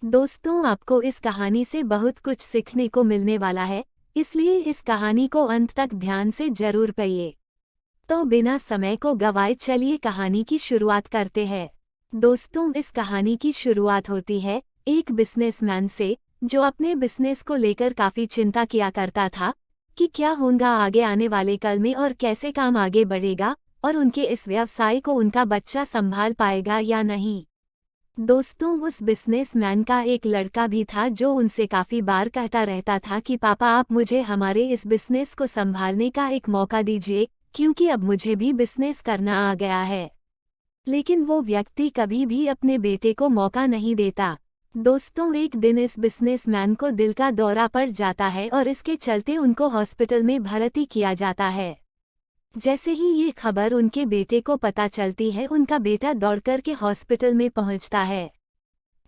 दोस्तों, आपको इस कहानी से बहुत कुछ सीखने को मिलने वाला है, इसलिए इस कहानी को अंत तक ध्यान से जरूर पढ़िए। तो बिना समय को गवाए चलिए कहानी की शुरुआत करते हैं। दोस्तों, इस कहानी की शुरुआत होती है एक बिजनेसमैन से, जो अपने बिजनेस को लेकर काफी चिंता किया करता था कि क्या होगा आगे आने वाले कल में और कैसे काम आगे बढ़ेगा और उनके इस व्यवसाय को उनका बच्चा संभाल पाएगा या नहीं। दोस्तों, उस बिजनेसमैन का एक लड़का भी था जो उनसे काफी बार कहता रहता था कि पापा, आप मुझे हमारे इस बिजनेस को संभालने का एक मौका दीजिए, क्योंकि अब मुझे भी बिजनेस करना आ गया है। लेकिन वो व्यक्ति कभी भी अपने बेटे को मौका नहीं देता। दोस्तों, एक दिन इस बिजनेसमैन को दिल का दौरा पड़ जाता है और इसके चलते उनको हॉस्पिटल में भर्ती किया जाता है। जैसे ही ये खबर उनके बेटे को पता चलती है, उनका बेटा दौड़कर के हॉस्पिटल में पहुंचता है।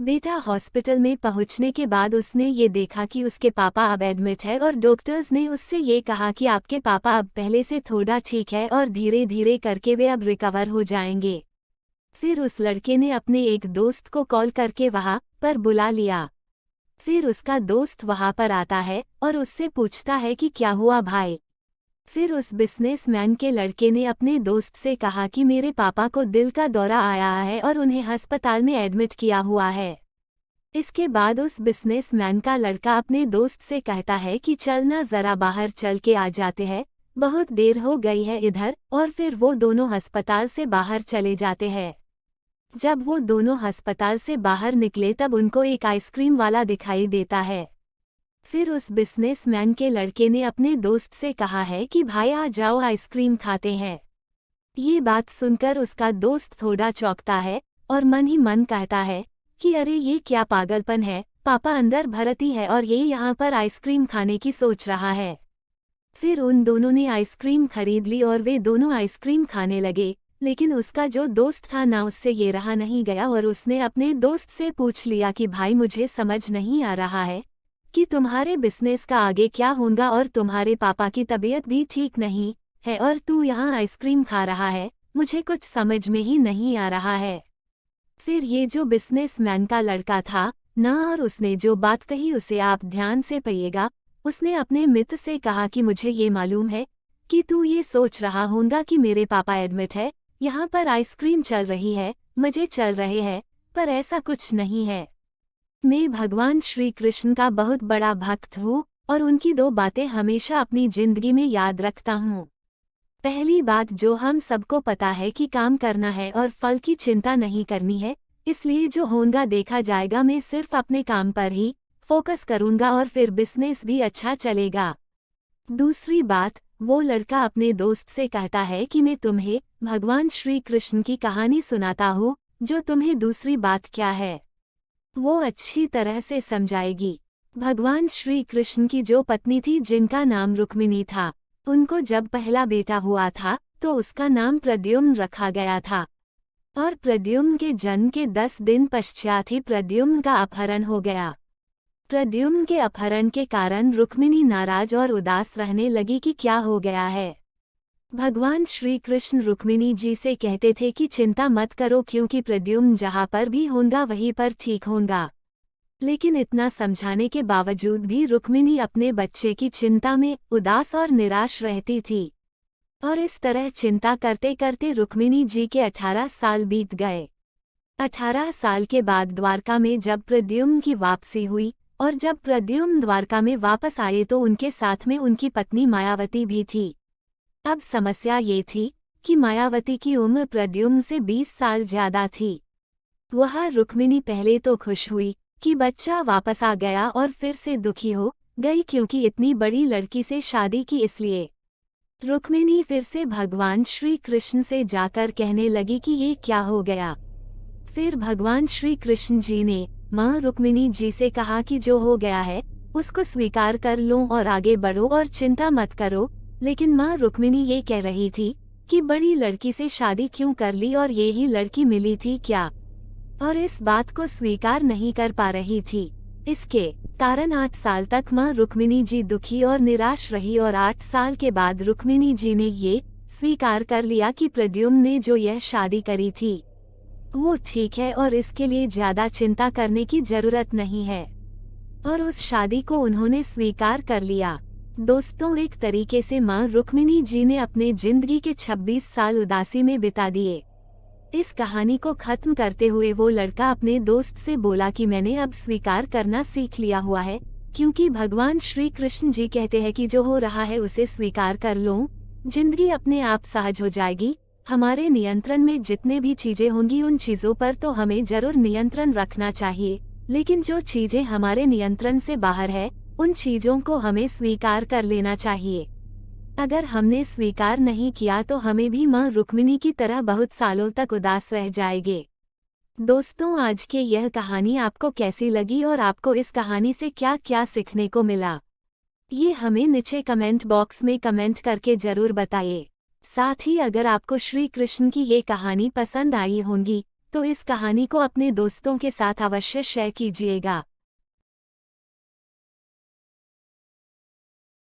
बेटा हॉस्पिटल में पहुंचने के बाद उसने ये देखा कि उसके पापा अब एडमिट है और डॉक्टर्स ने उससे ये कहा कि आपके पापा अब पहले से थोड़ा ठीक है और धीरे धीरे करके वे अब रिकवर हो जाएंगे। फिर उस लड़के ने अपने एक दोस्त को कॉल करके वहाँ पर बुला लिया। फिर उसका दोस्त वहाँ पर आता है और उससे पूछता है कि क्या हुआ भाई। फिर उस बिजनेसमैन के लड़के ने अपने दोस्त से कहा कि मेरे पापा को दिल का दौरा आया है और उन्हें अस्पताल में एडमिट किया हुआ है। इसके बाद उस बिजनेसमैन का लड़का अपने दोस्त से कहता है कि चलना जरा बाहर चल के आ जाते हैं, बहुत देर हो गई है इधर। और फिर वो दोनों अस्पताल से बाहर चले जाते हैं। जब वो दोनों अस्पताल से बाहर निकले तब उनको एक आइसक्रीम वाला दिखाई देता है। फिर उस बिजनेसमैन के लड़के ने अपने दोस्त से कहा है कि भाई आ जाओ आइसक्रीम खाते हैं। ये बात सुनकर उसका दोस्त थोड़ा चौंकता है और मन ही मन कहता है कि अरे ये क्या पागलपन है, पापा अंदर भर्ती है और ये यहाँ पर आइसक्रीम खाने की सोच रहा है। फिर उन दोनों ने आइसक्रीम खरीद ली और वे दोनों आइसक्रीम खाने लगे। लेकिन उसका जो दोस्त था ना, उससे ये रहा नहीं गया और उसने अपने दोस्त से पूछ लिया कि भाई, मुझे समझ नहीं आ रहा है कि तुम्हारे बिजनेस का आगे क्या होगा और तुम्हारे पापा की तबीयत भी ठीक नहीं है और तू यहाँ आइसक्रीम खा रहा है, मुझे कुछ समझ में ही नहीं आ रहा है। फिर ये जो बिजनेसमैन का लड़का था ना, और उसने जो बात कही उसे आप ध्यान से पढ़िएगा। उसने अपने मित्र से कहा कि मुझे ये मालूम है कि तू ये सोच रहा होगा कि मेरे पापा एडमिट है, यहाँ पर आइसक्रीम चल रही है, मजे चल रहे हैं, पर ऐसा कुछ नहीं है। मैं भगवान श्री कृष्ण का बहुत बड़ा भक्त हूँ और उनकी दो बातें हमेशा अपनी जिंदगी में याद रखता हूँ। पहली बात, जो हम सबको पता है कि काम करना है और फल की चिंता नहीं करनी है, इसलिए जो होगा देखा जाएगा, मैं सिर्फ अपने काम पर ही फोकस करूँगा और फिर बिजनेस भी अच्छा चलेगा। दूसरी बात, वो लड़का अपने दोस्त से कहता है कि मैं तुम्हें भगवान श्री कृष्ण की कहानी सुनाता हूँ, जो तुम्हें दूसरी बात क्या है वो अच्छी तरह से समझाएगी। भगवान श्री कृष्ण की जो पत्नी थी, जिनका नाम रुक्मिणी था, उनको जब पहला बेटा हुआ था तो उसका नाम प्रद्युम्न रखा गया था। और प्रद्युम्न के जन्म के 10 दिन पश्चात ही प्रद्युम्न का अपहरण हो गया। प्रद्युम्न के अपहरण के कारण रुक्मिणी नाराज और उदास रहने लगी कि क्या हो गया है। भगवान श्री कृष्ण रुक्मिणी जी से कहते थे कि चिंता मत करो, क्योंकि प्रद्युम्न जहाँ पर भी होगा वहीं पर ठीक होगा। लेकिन इतना समझाने के बावजूद भी रुक्मिणी अपने बच्चे की चिंता में उदास और निराश रहती थी। और इस तरह चिंता करते करते रुक्मिणी जी के 18 साल बीत गए। 18 साल के बाद द्वारका में जब प्रद्युम्न की वापसी हुई और जब प्रद्युम्न द्वारका में वापस आए तो उनके साथ में उनकी पत्नी मायावती भी थी। अब समस्या ये थी कि मायावती की उम्र प्रद्युम्न से 20 साल ज्यादा थी। वह रुक्मिणी पहले तो खुश हुई कि बच्चा वापस आ गया और फिर से दुखी हो गई, क्योंकि इतनी बड़ी लड़की से शादी की, इसलिए रुक्मिणी फिर से भगवान श्री कृष्ण से जाकर कहने लगी कि ये क्या हो गया। फिर भगवान श्री कृष्ण जी ने माँ रुक्मिणी जी से कहा कि जो हो गया है उसको स्वीकार कर लो और आगे बढ़ो और चिंता मत करो। लेकिन माँ रुक्मिणी ये कह रही थी कि बड़ी लड़की से शादी क्यों कर ली और ये ही लड़की मिली थी क्या, और इस बात को स्वीकार नहीं कर पा रही थी। इसके कारण 8 साल तक माँ रुक्मिणी जी दुखी और निराश रही और 8 साल के बाद रुक्मिणी जी ने ये स्वीकार कर लिया कि प्रद्युम्न ने जो यह शादी करी थी वो ठीक है और इसके लिए ज्यादा चिंता करने की जरूरत नहीं है। और उस शादी को उन्होंने स्वीकार कर लिया। दोस्तों, एक तरीके से मां रुक्मिणी जी ने अपने जिंदगी के 26 साल उदासी में बिता दिए। इस कहानी को खत्म करते हुए वो लड़का अपने दोस्त से बोला कि मैंने अब स्वीकार करना सीख लिया हुआ है, क्योंकि भगवान श्री कृष्ण जी कहते हैं कि जो हो रहा है उसे स्वीकार कर लो, जिंदगी अपने आप सहज हो जाएगी। हमारे नियंत्रण में जितने भी चीजें होंगी उन चीजों पर तो हमें जरूर नियंत्रण रखना चाहिए, लेकिन जो चीजें हमारे नियंत्रण से बाहर है उन चीजों को हमें स्वीकार कर लेना चाहिए। अगर हमने स्वीकार नहीं किया तो हमें भी मां रुक्मिणी की तरह बहुत सालों तक उदास रह जाएंगे। दोस्तों, आज की यह कहानी आपको कैसी लगी और आपको इस कहानी से क्या क्या सीखने को मिला, ये हमें नीचे कमेंट बॉक्स में कमेंट करके जरूर बताइए। साथ ही अगर आपको श्री कृष्ण की ये कहानी पसंद आई होगी तो इस कहानी को अपने दोस्तों के साथ अवश्य शेयर कीजिएगा।